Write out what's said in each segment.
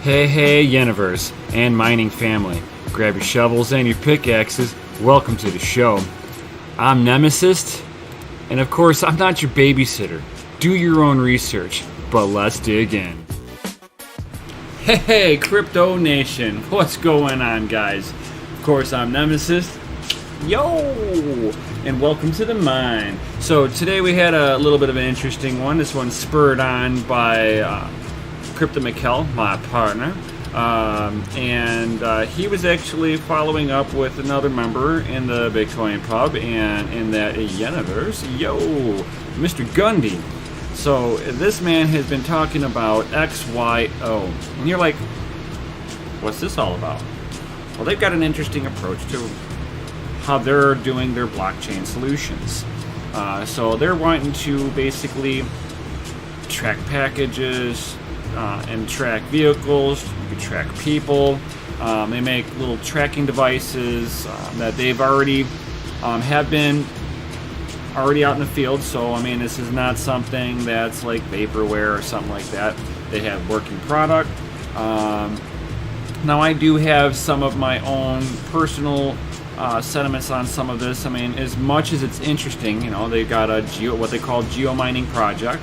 Hey, universe and mining family. Grab your shovels and your pickaxes. Welcome to the show. I'm Nemesis, and of course, I'm not your babysitter. Do your own research, but let's dig in. Hey, Crypto Nation. What's going on, guys? Of course, I'm Nemesis. Yo! And welcome to the mine. So today we had a little bit of an interesting one. This one's spurred on by Crypto Mikkel, my partner, and he was actually following up with another member in the Bitcoin pub and in that universe, Mr. Gundy. So this man has been talking about XYO, and you're like, what's this all about? Well, they've got an interesting approach to how they're doing their blockchain solutions. So they're wanting to basically track packages, and track vehicles. You can track people. They make little tracking devices that they've already have been already out in the field. So I mean, this is not something that's like vaporware or something like that. They have working product. Now I do have some of my own personal sentiments on some of this. I mean, as much as it's interesting, you know, they got a what they call geomining project.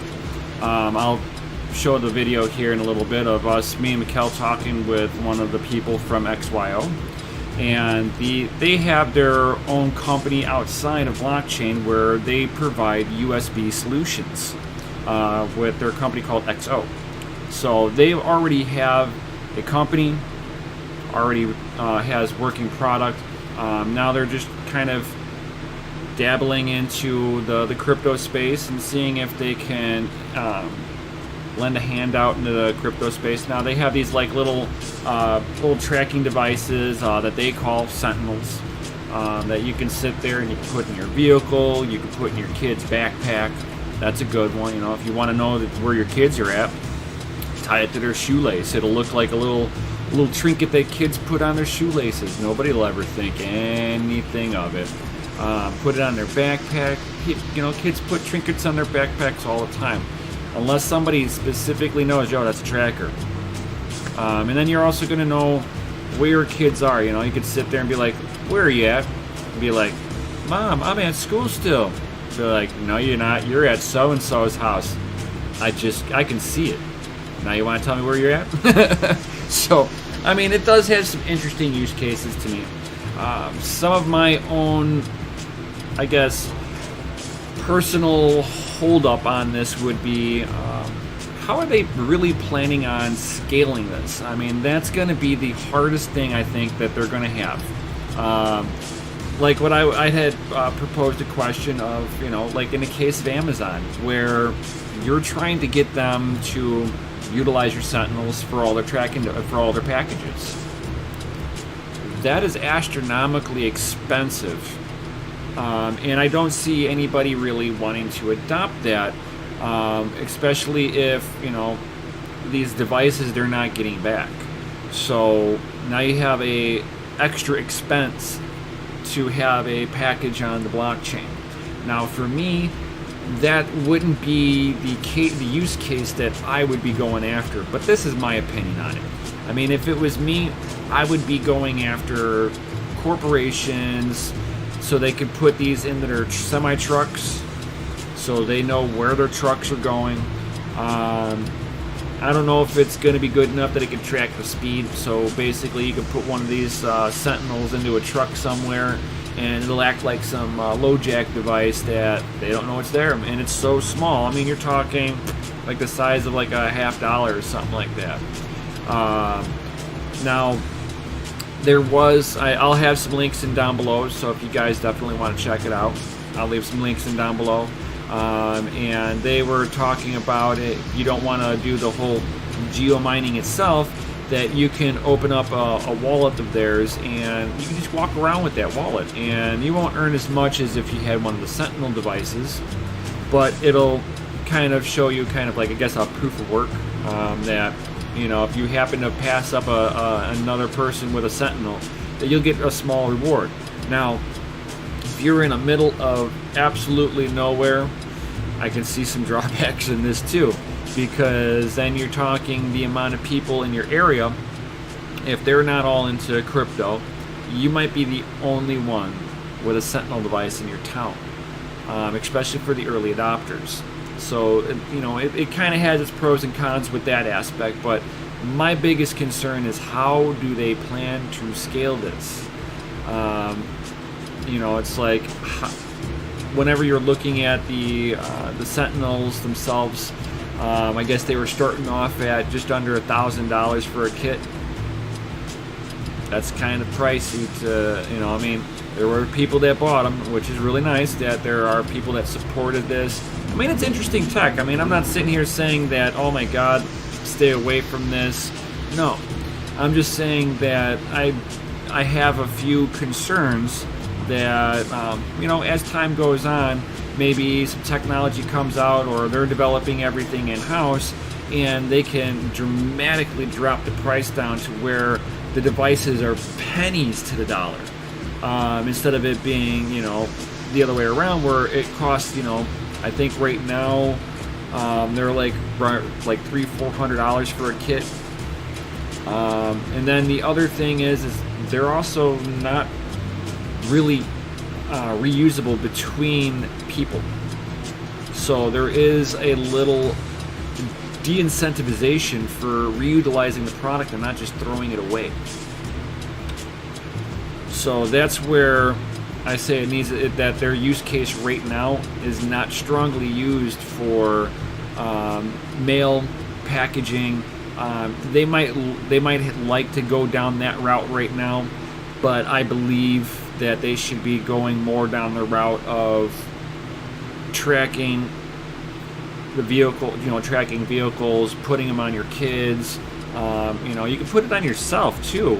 I'll show the video here in a little bit of me and Mikkel talking with one of the people from XYO, and they have their own company outside of blockchain where they provide USB solutions with their company called XYO. So they already have a company, already has working product. Now they're just kind of dabbling into the crypto space and seeing if they can lend a hand out into the crypto space. Now they have these like little tracking devices that they call Sentinels that you can sit there and you can put in your vehicle, you can put in your kid's backpack. That's a good one. You know, if you want to know where your kids are at, tie it to their shoelace. It'll look like a little trinket that kids put on their shoelaces. Nobody will ever think anything of it. Put it on their backpack. You know, kids put trinkets on their backpacks all the time. Unless somebody specifically knows, yo, that's a tracker. And then you're also going to know where your kids are. You know, you could sit there and be like, where are you at? And be like, Mom, I'm at school still. Be like, no, you're not. You're at so-and-so's house. I can see it. Now you want to tell me where you're at? So, I mean, it does have some interesting use cases to me. Some of my own, I guess, personal holdup on this would be how are they really planning on scaling this? I mean, that's going to be the hardest thing I think that they're going to have. Like what I had proposed a question of, you know, like in the case of Amazon, where you're trying to get them to utilize your Sentinels for all their tracking, for all their packages. That is astronomically expensive. And I don't see anybody really wanting to adopt that, especially if, you know, these devices they're not getting back. So now you have a extra expense to have a package on the blockchain. Now for me, that wouldn't be the use case that I would be going after, but this is my opinion on it. I mean, if it was me, I would be going after corporations, so they could put these in their semi-trucks so they know where their trucks are going. I don't know if it's going to be good enough that it can track the speed. So basically you can put one of these Sentinels into a truck somewhere and it'll act like some low jack device that they don't know it's there. And it's so small. I mean, you're talking like the size of like a $50 or something like that. Now, there was, I'll have some links in down below, so if you guys definitely want to check it out, I'll leave some links in down below. And they were talking about it, you don't want to do the whole geomining itself, that you can open up a wallet of theirs and you can just walk around with that wallet. And you won't earn as much as if you had one of the Sentinel devices, but it'll kind of show you kind of like, I guess, a proof of work that, you know, if you happen to pass up another person with a Sentinel, that you'll get a small reward. Now, if you're in the middle of absolutely nowhere, I can see some drawbacks in this too. because then you're talking the amount of people in your area. If they're not all into crypto, you might be the only one with a Sentinel device in your town, especially for the early adopters. So, it kind of has its pros and cons with that aspect, but my biggest concern is how do they plan to scale this? It's like whenever you're looking at the Sentinels themselves, I guess they were starting off at just under $1,000 for a kit. That's kind of pricey to, there were people that bought them, which is really nice that there are people that supported this. It's interesting tech. I'm not sitting here saying that, oh my God, stay away from this. No, I'm just saying that I have a few concerns that, as time goes on, maybe some technology comes out or they're developing everything in-house and they can dramatically drop the price down to where the devices are pennies to the dollar. Instead of it being, the other way around where it costs, I think right now they're like $300-400 for a kit. And then the other thing is they're also not really reusable between people. So there is a little de-incentivization for reutilizing the product and not just throwing it away. So that's where I say that their use case right now is not strongly used for mail packaging. They might like to go down that route right now, but I believe that they should be going more down the route of tracking the vehicle, tracking vehicles, putting them on your kids. You can put it on yourself too.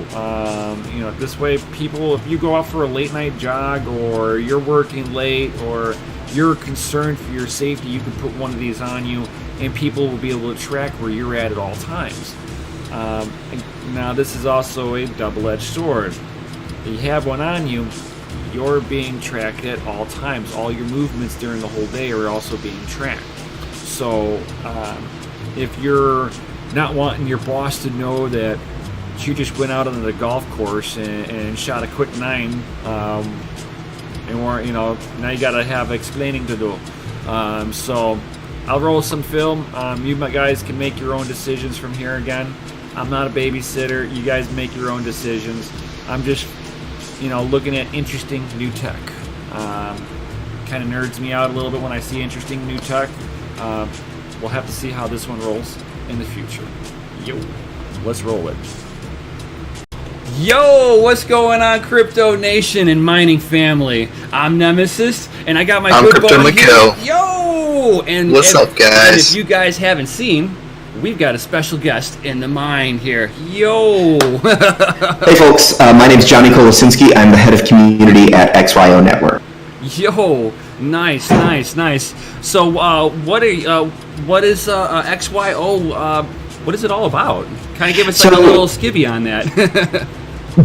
This way people, if you go out for a late night jog or you're working late or you're concerned for your safety, you can put one of these on you and people will be able to track where you're at all times. Now this is also a double-edged sword. If you have one on you, you're being tracked at all times. All your movements during the whole day are also being tracked. So if you're not wanting your boss to know that you just went out on the golf course and shot a quick 9, and now you gotta have explaining to do. So I'll roll some film. You guys can make your own decisions from here. Again, I'm not a babysitter. You guys make your own decisions. I'm just looking at interesting new tech. Kind of nerds me out a little bit when I see interesting new tech. We'll have to see how this one rolls in the future. Yo, let's roll it. Yo, what's going on, Crypto Nation and mining family? I'm Nemesis, and I got my good buddy here. Yo, and what's up, guys? And if you guys haven't seen, we've got a special guest in the mine here. Yo. Hey, folks. My name's Johnny Kolosinski. I'm the head of community at XYO Network. Yo, nice. So, what is XYO? What is it all about? Kind of give us a little skivvy on that.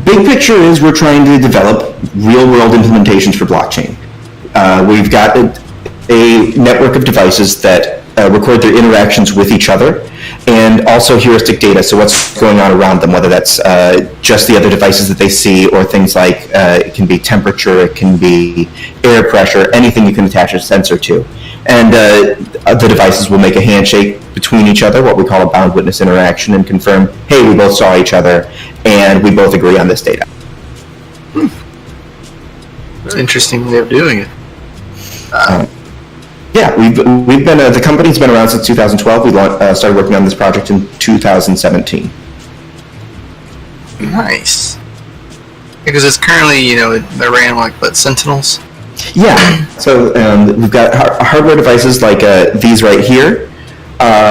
Big picture is we're trying to develop real-world implementations for blockchain. We've got a network of devices that record their interactions with each other, and also heuristic data, so what's going on around them, whether that's just the other devices that they see, or things like it can be temperature, it can be air pressure, anything you can attach a sensor to. And the devices will make a handshake between each other, what we call a bound witness interaction, and confirm, hey, we both saw each other, and we both agree on this data. It's an interesting way of doing it. Yeah, we've been the company's been around since 2012. We started working on this project in 2017. Nice. Because it's currently, they're ran like Sentinels. Yeah. So we've got hardware devices like these right here,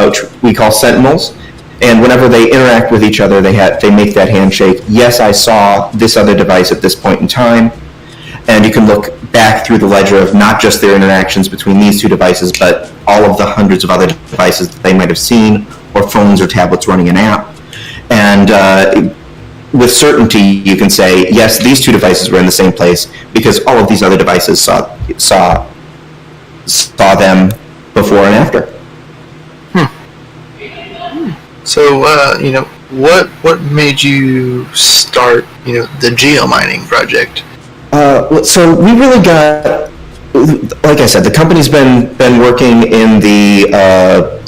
which we call Sentinels. And whenever they interact with each other, they make that handshake. Yes, I saw this other device at this point in time. And you can look back through the ledger of not just their interactions between these two devices, but all of the hundreds of other devices that they might have seen, or phones or tablets running an app. And with certainty, you can say, yes, these two devices were in the same place because all of these other devices saw them before and after. So, what made you start, the geomining project? So we really got, like I said, the company's been working in the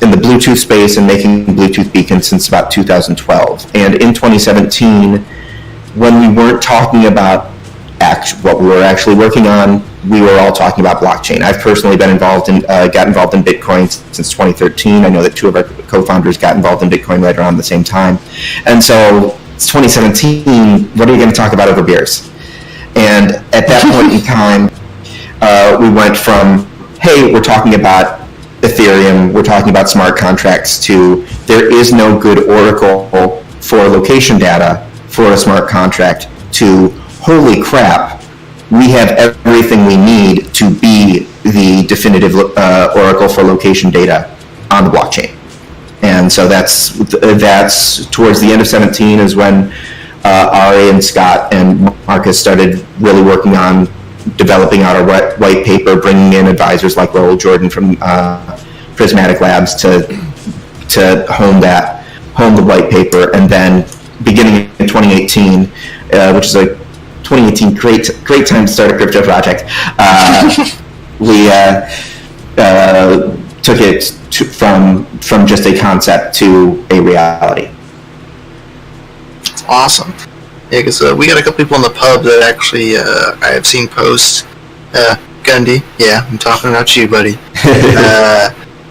Bluetooth space and making Bluetooth beacons since about 2012. And in 2017, when we weren't talking about what we were actually working on, we were all talking about blockchain. I've personally been got involved in Bitcoin since 2013. I know that two of our co-founders got involved in Bitcoin right around the same time. And so it's 2017, what are you going to talk about over beers? And at that point in time, we went from, hey, we're talking about Ethereum, we're talking about smart contracts, to there is no good oracle for location data for a smart contract, to holy crap, we have everything we need to be the definitive oracle for location data on the blockchain. And so that's towards the end of 17 is when Ari and Scott and Marcus started really working on developing out a white paper, bringing in advisors like Raoul Jordan from Prismatic Labs to hone the white paper. And then beginning in 2018, which is a 2018 great time to start a crypto project, we took it from just a concept to a reality. Awesome. Yeah, because we got a couple people in the pub that actually I have seen posts. Gundy, yeah, I'm talking about you, buddy.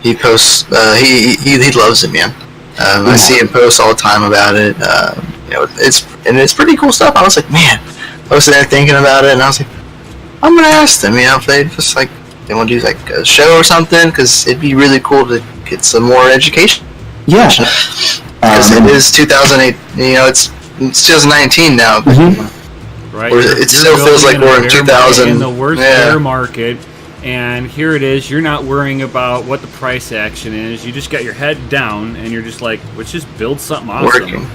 He posts. He loves it, man. I see him post all the time about it. It's pretty cool stuff. I was like, man, I was sitting there thinking about it, and I was like, I'm gonna ask them, if they just they want to do like a show or something, because it'd be really cool to get some more education. Yeah. Because it is 2008. It's 2019 now. Mm-hmm. Right. It still feels like we're in 2000. In the worst bear market, and here it is. You're not worrying about what the price action is. You just got your head down, and you're just like, let's just build something awesome.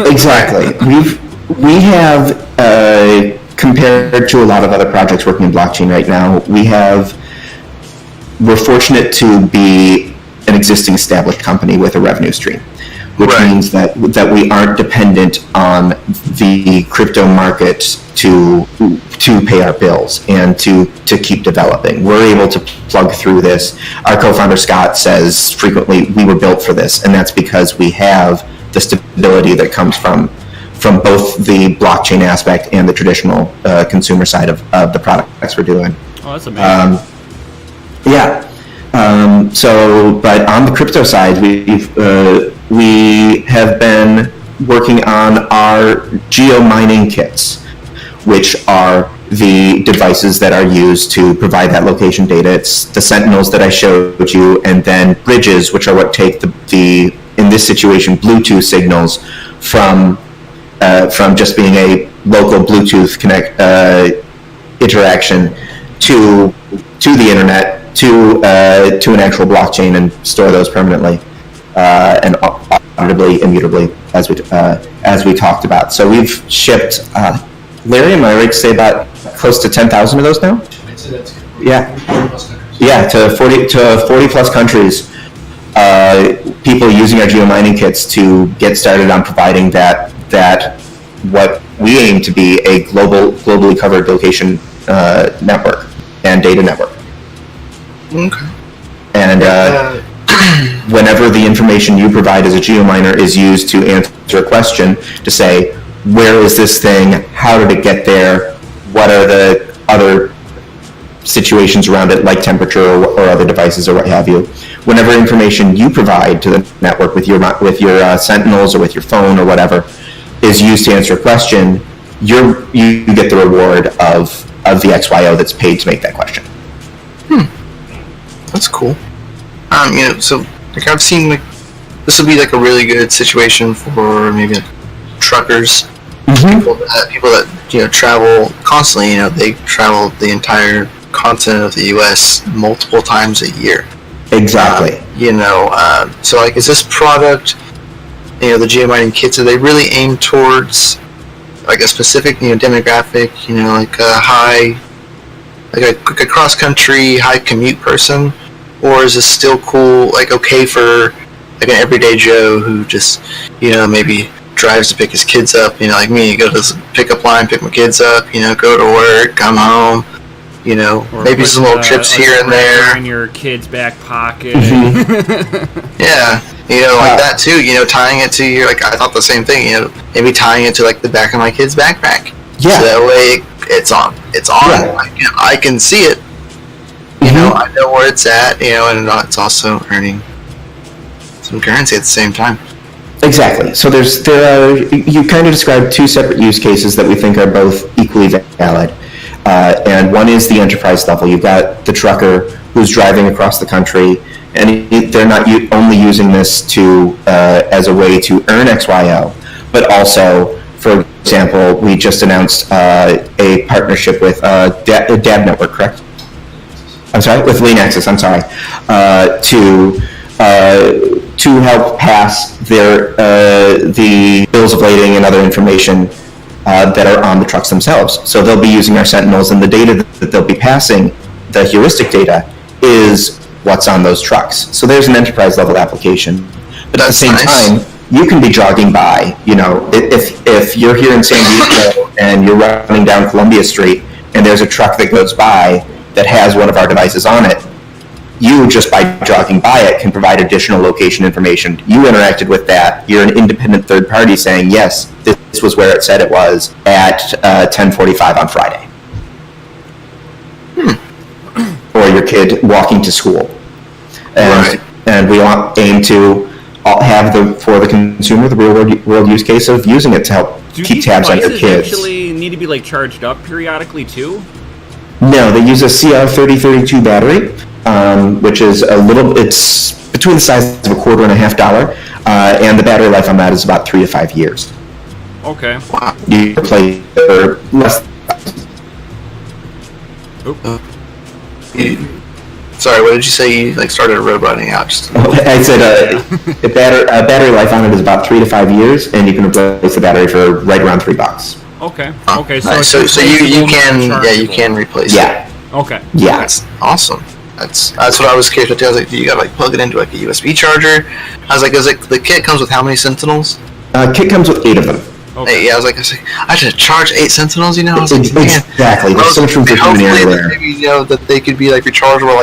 Exactly. We have compared to a lot of other projects working in blockchain right now. We're fortunate to be an existing established company with a revenue stream, which means that we aren't dependent on the crypto market to pay our bills and to keep developing. We're able to plug through this. Our co-founder Scott says frequently, we were built for this, and that's because we have the stability that comes from both the blockchain aspect and the traditional consumer side of the products we're doing. Oh, that's amazing. But on the crypto side, we have been working on our geomining kits, which are the devices that are used to provide that location data. It's the sentinels that I showed you, and then bridges, which are what take the in this situation, Bluetooth signals from just being a local Bluetooth interaction to the internet, to an actual blockchain, and store those permanently and auditably, immutably, as we talked about. So we've shipped, Larry, am I right to say about close to 10,000 of those now? Yeah, to 40 plus countries. People using our geomining kits to get started on providing that what we aim to be a globally covered location network and data network. Okay. And whenever the information you provide as a geominer is used to answer a question, to say, where is this thing? How did it get there? What are the other situations around it, like temperature or other devices or what have you? Whenever information you provide to the network with your sentinels or with your phone or whatever is used to answer a question, you get the reward of the XYO that's paid to make that question. That's cool. So I've seen this would be a really good situation for maybe truckers, people that travel constantly. They travel the entire continent of the U.S. multiple times a year. Exactly. So is this product, the geomining kits, are they really aimed towards a specific demographic, a cross country high commute person, or is this still cool, okay for like an everyday Joe who just, maybe drives to pick his kids up, like me, go to this pickup line, pick my kids up, go to work, come home, Or maybe some little trips here and there. In your kid's back pocket. Yeah, like that too, tying it to your, like, I thought the same thing, maybe tying it to, like, the back of my kid's backpack. Yeah. So that way it's on. Yeah. I can see it. I know where it's at, and it's also earning some currency at the same time. Exactly. So you kind of described two separate use cases that we think are both equally valid. And one is the enterprise level. You've got the trucker who's driving across the country, and they're not only using this as a way to earn XYO, but also, for example, we just announced a partnership with DAB Network, correct? I'm sorry, with LeanAxis, to help pass the bills of lading and other information that are on the trucks themselves. So they'll be using our Sentinels, and the data that they'll be passing, the heuristic data, is what's on those trucks. So there's an enterprise level application. But at the same time, you can be jogging by, if you're here in San Diego and you're running down Columbia Street and there's a truck that goes by that has one of our devices on it, you, just by jogging by it, can provide additional location information. You interacted with that. You're an independent third party saying, yes, this was where it said it was at 10:45 on Friday. Or your kid walking to school. And we aim to have for the consumer the real world use case of using it to help keep tabs on your kids. Do these devices actually need to be, like, charged up periodically too? No, they use a CR3032 battery, which is it's between the size of $1.25 and $1.5, and the battery life on that is about 3 to 5 years. Okay. Wow. You play for less. Sorry, what did you say? You started roboting out. I said a battery life on it is about 3 to 5 years, and you can replace the battery for right around $3. Okay. Okay. So you can replace it. Yeah. Okay. Yeah. That's awesome. That's what I was curious about. I was like, do you gotta plug it into a USB charger? I was like, the kit comes with how many Sentinels? Kit comes with 8 of them. Okay. Yeah, I was like, I should charge 8 Sentinels. I was like, exactly. There's so much room for humanity there. Maybe that they could be rechargeable,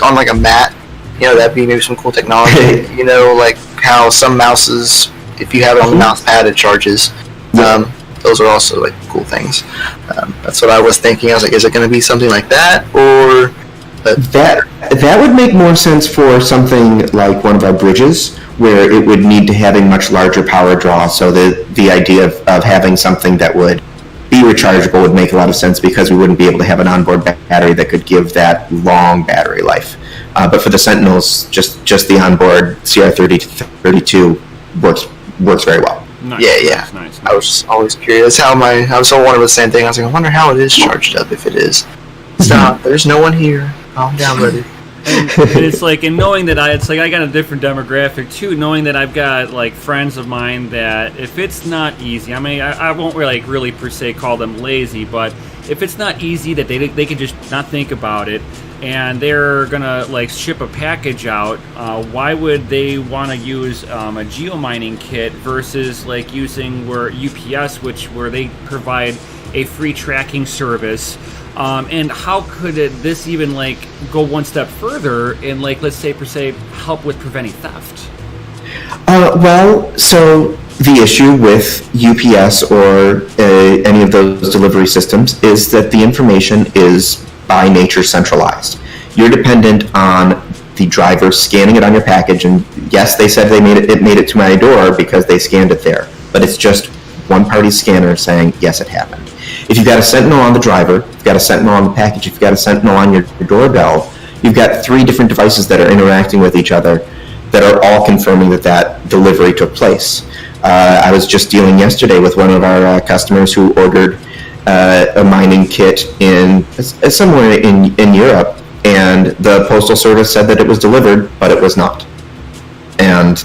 on a mat. That'd be maybe some cool technology. Like how some mouses, if you have it on the mouse pad, it charges. Yeah. Those are also cool things. That's what I was thinking. I was like, is it going to be something like that, or that would make more sense for something like one of our bridges, where it would need to have a much larger power draw. So the idea of having something that would be rechargeable would make a lot of sense, because we wouldn't be able to have an onboard battery that could give that long battery life. But for the Sentinels, just the onboard CR3032 works very well. Nice. Yeah. Nice. I was always curious I was so wondering the same thing. I was like, I wonder how it is charged up if it is. Stop. There's no one here. Calm down, buddy. And it's like, and knowing that I got a different demographic too, knowing that I've got friends of mine that if it's not easy, I mean, I won't really per se call them lazy, but if it's not easy, that they can just not think about it, and they're gonna ship a package out, why would they want to use a geomining kit versus using UPS, where they provide a free tracking service? And how could this even go one step further and let's say per se help with preventing theft? Well, so the issue with UPS or any of those delivery systems is that the information is by nature centralized. You're dependent on the driver scanning it on your package, and yes, they said it made it to my door because they scanned it there, but it's just one party scanner saying yes, it happened. If you've got a Sentinel on the driver, you've got a Sentinel on the package, you've got a Sentinel on your doorbell, you've got 3 different devices that are interacting with each other that are all confirming that delivery took place. I was just dealing yesterday with one of our customers who ordered a mining kit somewhere in Europe, and the Postal Service said that it was delivered, but it was not. And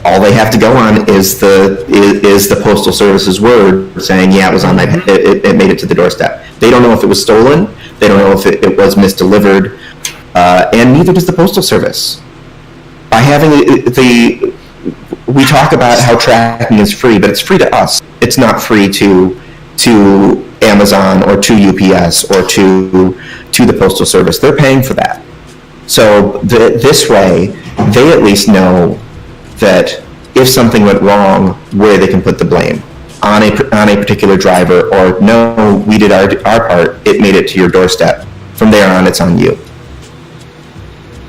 all they have to go on is the Postal Service's word saying, yeah, it was on it made it to the doorstep. They don't know if it was stolen. They don't know if it was misdelivered, and neither does the Postal Service. by having we talk about how tracking is free, but it's free to us. It's not free to Amazon or to UPS or to the Postal Service. They're paying for that. So this way, they at least know that if something went wrong, where they can put the blame on a particular driver, or no, we did our part, it made it to your doorstep. From there on, it's on you.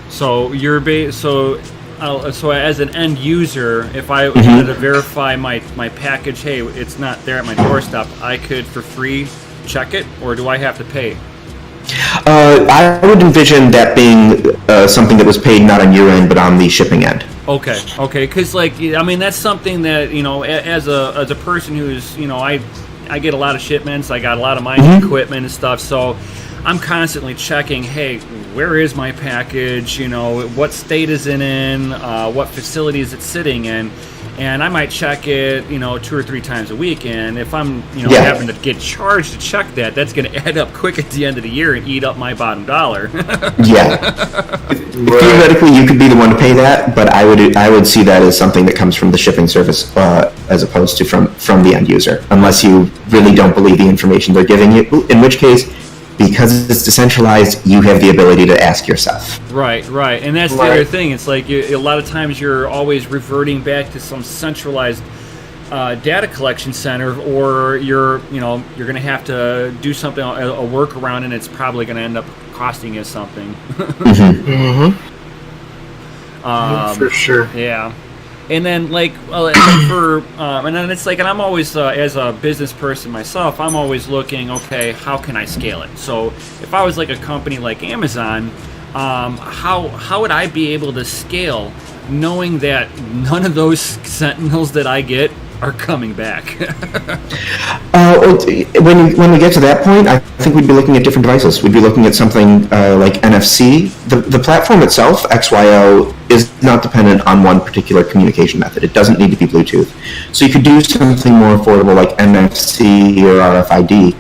So so as an end user, if I wanted to verify my package, hey, it's not there at my doorstep, I could for free check it, or do I have to pay? I would envision that being something that was paid not on your end, but on the shipping end. Okay, because that's something that, as a person who's, I get a lot of shipments, I got a lot of mining equipment and stuff, so I'm constantly checking, hey, where is my package, what state is it in, what facility is it sitting in, and I might check it, 2 or 3 times a week, and if I'm, having to get charged to check that, that's going to add up quick at the end of the year and eat up my bottom dollar. Yeah. Theoretically, you could be the one to pay that, but I would see that as something that comes from the shipping service as opposed to from the end user, unless you really don't believe the information they're giving you, in which case, because it's decentralized, you have the ability to ask yourself. Right, and that's the other thing. It's like a lot of times you're always reverting back to some centralized data collection center, or you're going to have to do something, a workaround, and it's probably going to end up costing you something. For sure. Yeah. And then, and then it's like, and I'm always, as a business person myself, I'm always looking, okay, how can I scale it? So if I was like a company like Amazon, how would I be able to scale knowing that none of those Sentinels that I get are coming back? When we get to that point, I think we'd be looking at different devices. We'd be looking at something like NFC. The platform itself, XYO, is not dependent on one particular communication method. It doesn't need to be Bluetooth. So you could do something more affordable like NFC or RFID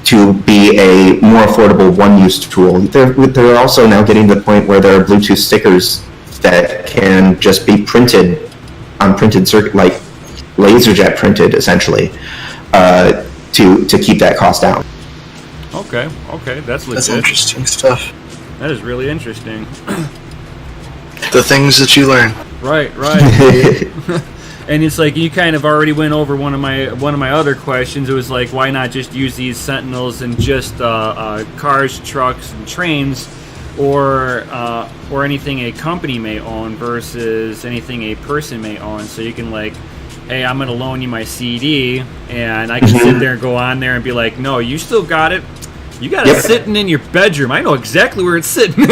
to be a more affordable one-use tool. They're also now getting to the point where there are Bluetooth stickers that can just be printed on printed circuit, like LaserJet printed, essentially, to keep that cost down. Okay, that's legit. That's interesting stuff. That is really interesting. The things that you learn. Right. And it's like you kind of already went over one of my other questions. It was like, why not just use these Sentinels in just cars, trucks, and trains, or anything a company may own versus anything a person may own. So you can like, hey, I'm going to loan you my CD, and I can sit there and go on there and be like, no, you still got it. You got it sitting in your bedroom. I know exactly where it's sitting.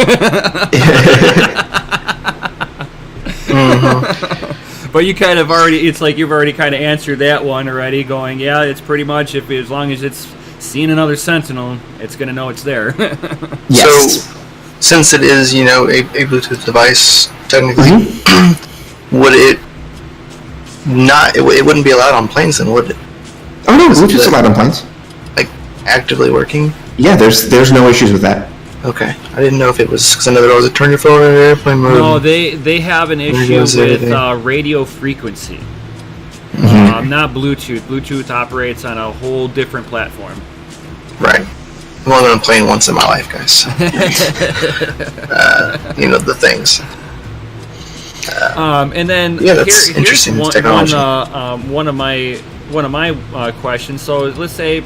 But you kind of it's like you've already kind of answered that one already, going, yeah, it's pretty much, as long as it's seen another Sentinel, it's going to know it's there. Yes. So, since it is, a Bluetooth device, technically, would it not, it wouldn't be allowed on planes then, would it? Oh no, Bluetooth's allowed on planes. Like, actively working? Yeah, there's no issues with that. Okay, I didn't know if it was, because I know that always turn your phone on airplane mode. No, they have an issue with radio frequency, not Bluetooth. Bluetooth operates on a whole different platform. Right. I'm only on a plane once in my life, guys. The things. And then that's interesting technology. One of my questions. So let's say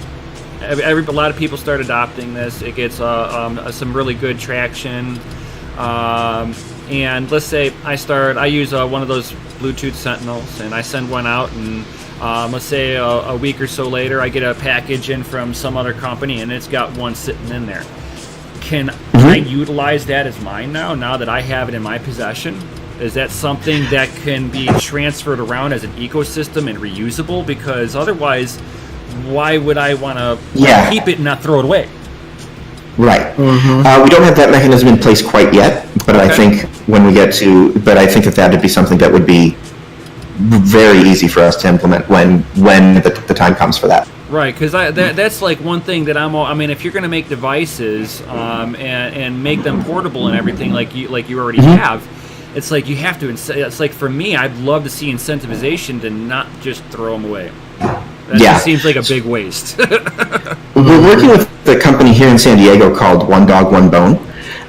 a lot of people start adopting this. It gets some really good traction, and let's say I use one of those Bluetooth Sentinels, and I send one out, and let's say a week or so later, I get a package in from some other company, and it's got one sitting in there. Can I utilize that as mine now that I have it in my possession? Is that something that can be transferred around as an ecosystem and reusable? Because otherwise, why would I want to keep it and not throw it away? Right. We don't have that mechanism in place quite yet, but I think when we get to, I think that would be something that would be very easy for us to implement when the time comes for that. Right, because that's like one thing that I mean, if you're going to make devices and make them portable and everything, like you already have, it's like you have to. It's like for me, I'd love to see incentivization to not just throw them away. That just seems like a big waste. We're working with a company here in San Diego called One Dog, One Bone,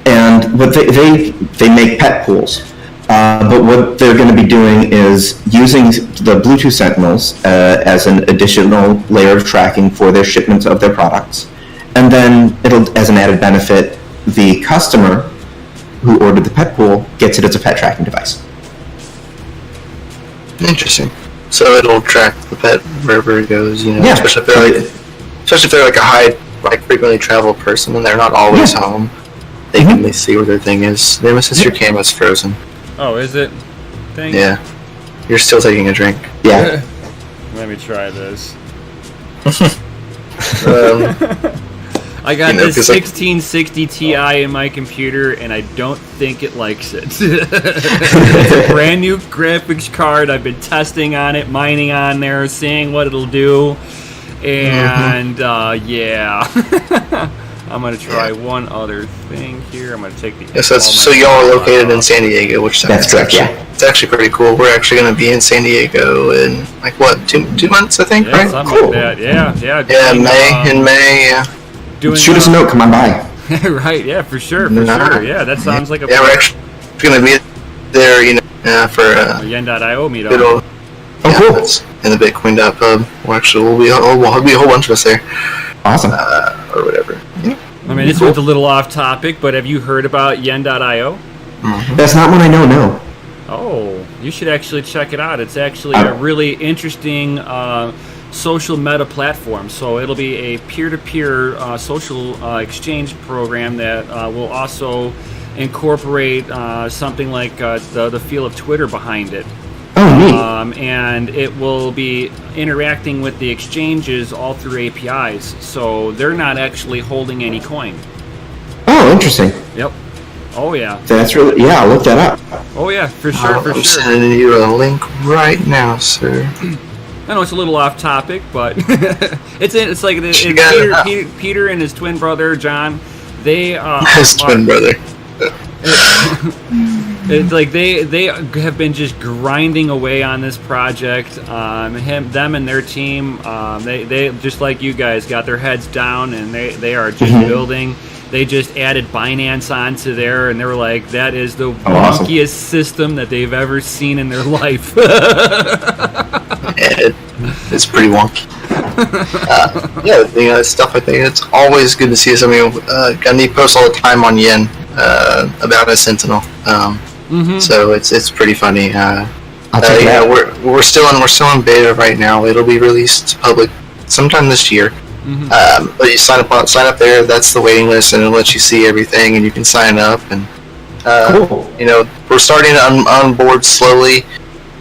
and what they make pet pools. But what they're going to be doing is using the Bluetooth Sentinels as an additional layer of tracking for their shipments of their products. And then it'll, as an added benefit, the customer who ordered the pet pool gets it as a pet tracking device. Interesting. So it'll track the pet wherever it goes, you know, Yeah. especially if they're like a high, like frequently traveled person and they're not always home. They can at least see where their thing is. Name since your camera's frozen. Oh, is it? Thanks. Yeah. You're still taking a drink. Yeah. Let me try this. I got You know, this 'cause, like- 1660 Ti in my computer, and I don't think it likes it. It's a brand new graphics card. I've been testing on it, mining on there, seeing what it'll do, and yeah. I'm gonna try one other thing here. I'm gonna take the. Yes, so y'all are located in San Diego, which That's correct, actually, it's actually pretty cool. We're actually going to be in San Diego in like what, two months, I think, Yeah, right? something like that. Yeah. Yeah, Doing, in May. Yeah. Doing, Shoot us a note, come on by. right? Yeah, for sure. Yeah, that sounds like a. Yeah, we're actually going to be there, you know, for Yen.io meetup. good old. Oh, cool. It's in the Bitcoin.pub. We'll be a whole bunch of us there, Awesome. or whatever. Yeah. I mean, this one's a little off topic, but have you heard about Yen.io? That's not one I know, no. Oh, you should actually check it out. It's actually a really interesting social meta platform. So it'll be a peer-to-peer social exchange program that will also incorporate something like the feel of Twitter behind it. Oh, neat. And it will be interacting with the exchanges all through APIs. So they're not actually holding any coin. Oh, interesting. Yep. Oh, yeah. That's really, yeah, I'll look that up. Oh, yeah, for sure, I'm sending you a link right now, sir. I know it's a little off topic, but it's like You got it. Peter and his twin brother John. They His twin brother. It's like they have been just grinding away on this project. Them and their team, they just like you guys got their heads down and they are just building. They just added Binance onto there, and they were like, "That is the wonkiest system that they've ever seen in their life." It's pretty wonky. Yeah, you know, stuff like that. It's always good to see something. Gandhi posts all the time on Yen about a Sentinel. So it's pretty funny. I'll check it out. We're still in beta right now. It'll be released public sometime this year. But you sign up there. That's the waiting list, and it lets you see everything, and you can sign up. And Cool. you know, we're starting to onboard slowly,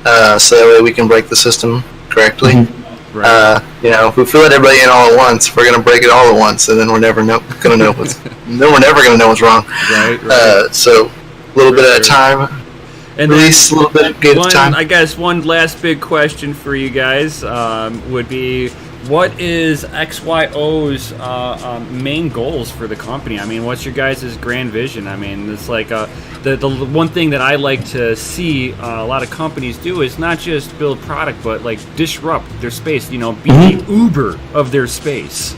so that way we can break the system correctly. Right. You know, if we let everybody in all at once, we're gonna break it all at once, and then we're never gonna know what's wrong. Right. So a little bit at a time. And Release a little bit at a time. I guess one last big question for you guys would be, what is XYO's main goals for the company? I mean, what's your guys' grand vision? I mean, it's like the one thing that I like to see a lot of companies do is not just build product, but like disrupt their space. You know, be the Uber of their space.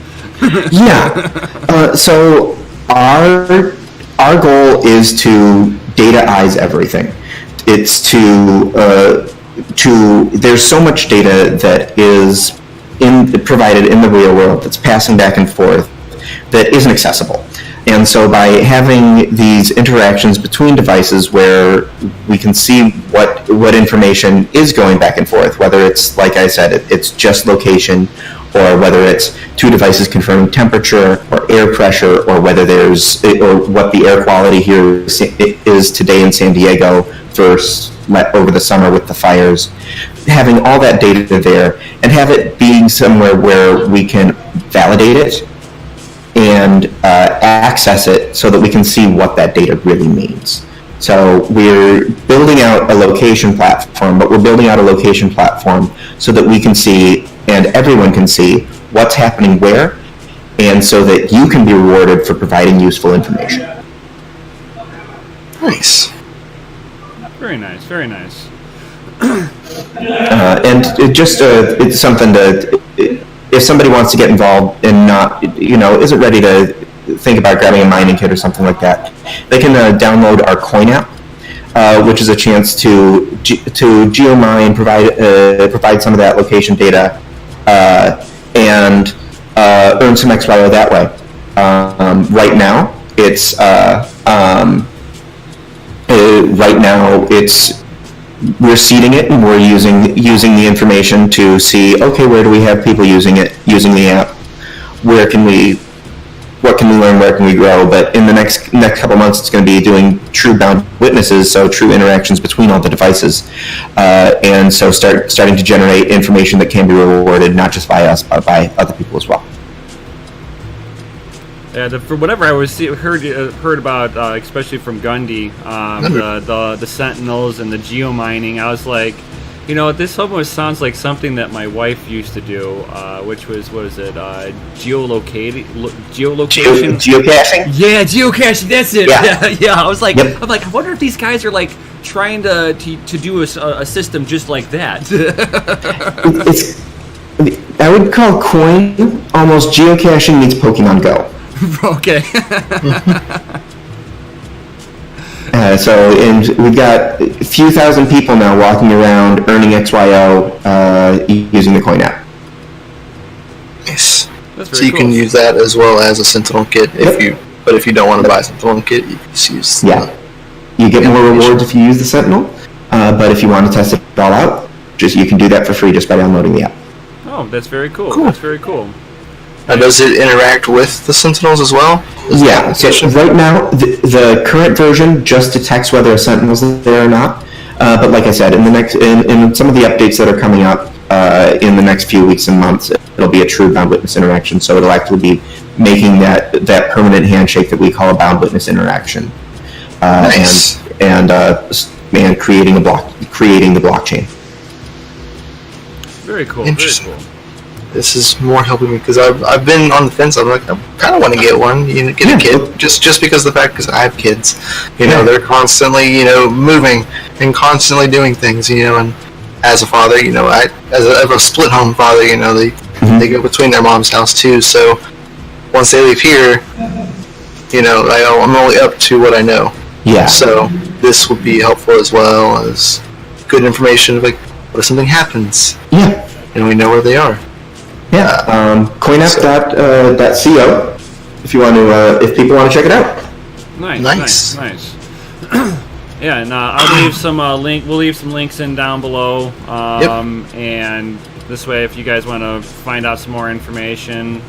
Yeah. So our goal is to dataize everything. It's to there's so much data that is provided in the real world that's passing back and forth that isn't accessible. And so by having these interactions between devices where we can see what information is going back and forth, whether it's, like I said, it's just location, or whether it's two devices confirming temperature or air pressure, or whether or what the air quality here is today in San Diego versus over the summer with the fires, having all that data there and have it being somewhere where we can validate it and access it so that we can see what that data really means. So we're building out a location platform, but we're building out a location platform so that we can see, and everyone can see, what's happening where, and so that you can be rewarded for providing useful information. Nice. Very nice, very nice. And it's something to, if somebody wants to get involved and not, isn't ready to think about grabbing a mining kit or something like that, they can download our coin app, which is a chance to geomine, provide some of that location data, and earn some XYO that way. Right now, we're seeding it, and we're using the information to see, okay, where do we have people using the app? What can we learn? Where can we grow? But in the next couple months, it's going to be doing true bound witnesses, so true interactions between all the devices, and so starting to generate information that can be rewarded not just by us, but by other people as well. Yeah, for whatever I heard about, especially from Gundy, the Sentinels and the geomining, I was like, this almost sounds like something that my wife used to do, which was, what is it, geolocation? Geocaching? Yeah, geocaching, that's it. Yeah. I was like, Yep. I wonder if these guys are like trying to do a system just like that. I would call coin almost geocaching meets Pokemon Go. Okay. And we've got a few thousand people now walking around earning XYO using the coin app. Nice. That's So very you cool. can use that as well as a Sentinel kit Yep. if you don't want to buy a Sentinel kit, you can just use. You get more rewards if you use the Sentinel, but if you want to test it all out, you can do that for free just by downloading the app. Oh, that's very cool. Cool. That's very cool. Now, does it interact with the Sentinels as well? Yeah, so right now, the current version just detects whether a Sentinel's there or not. But like I said, in some of the updates that are coming up in the next few weeks and months, it'll be a true bound witness interaction. So it'll actually be making that permanent handshake that we call a bound witness interaction, Nice. and creating the blockchain. Very cool. Interesting. Very cool. This is more helping me because I've been on the fence. I'm like, I kind of want to get one, get a kid, just because of the fact because I have kids. They're constantly, moving and constantly doing things, and as a father, as a split home father, they go between their mom's house too. So once they leave here, I'm only up to what I know. Yeah. So this would be helpful as well as good information of like, what if something happens? Yeah. And we know where they are. Yeah. Coinapp.co if people want to check it out. Nice. Yeah, and I'll leave some we'll leave some links in down below. And this way, if you guys want to find out some more information,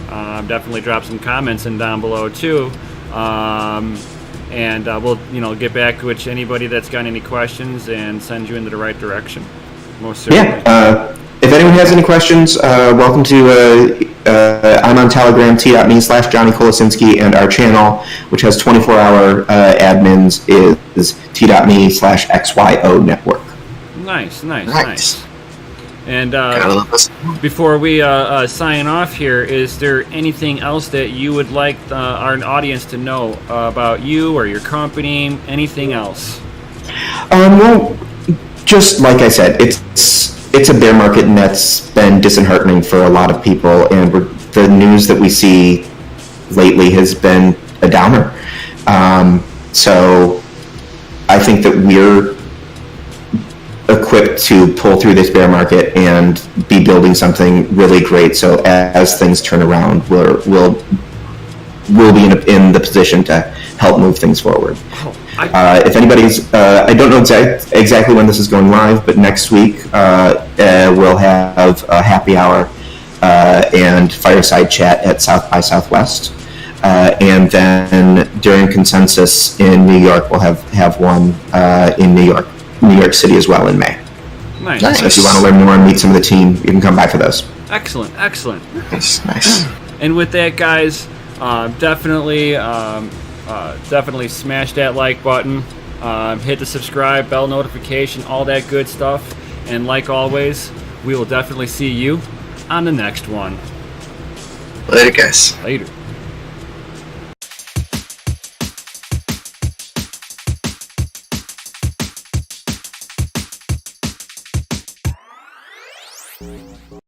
definitely drop some comments in down below too. And we'll get back with anybody that's got any questions and send you into the right direction. Most certainly. Yeah. If anyone has any questions, welcome to. I'm on Telegram, t.me/Johnny Kolosinski, and our channel, which has 24-hour admins, is t.me/XYO.network. Nice. And Gotta love us. before we sign off here, is there anything else that you would like our audience to know about you or your company? Anything else? Well, just like I said, it's a bear market, and that's been disheartening for a lot of people. And the news that we see lately has been a downer. So I think that we're equipped to pull through this bear market and be building something really great. So as things turn around, we'll be in the position to help move things forward. If anybody's, I don't know exactly when this is going live, but next week we'll have a happy hour and fireside chat at South by Southwest. And then during Consensus in New York, we'll have one in New York City as well in May. Nice. So if you want to learn more and meet some of the team, you can come by for those. Excellent. Nice. And with that, guys, definitely smash that like button, hit the subscribe, bell notification, all that good stuff. And like always, we will definitely see you on the next one. Later, guys. Later.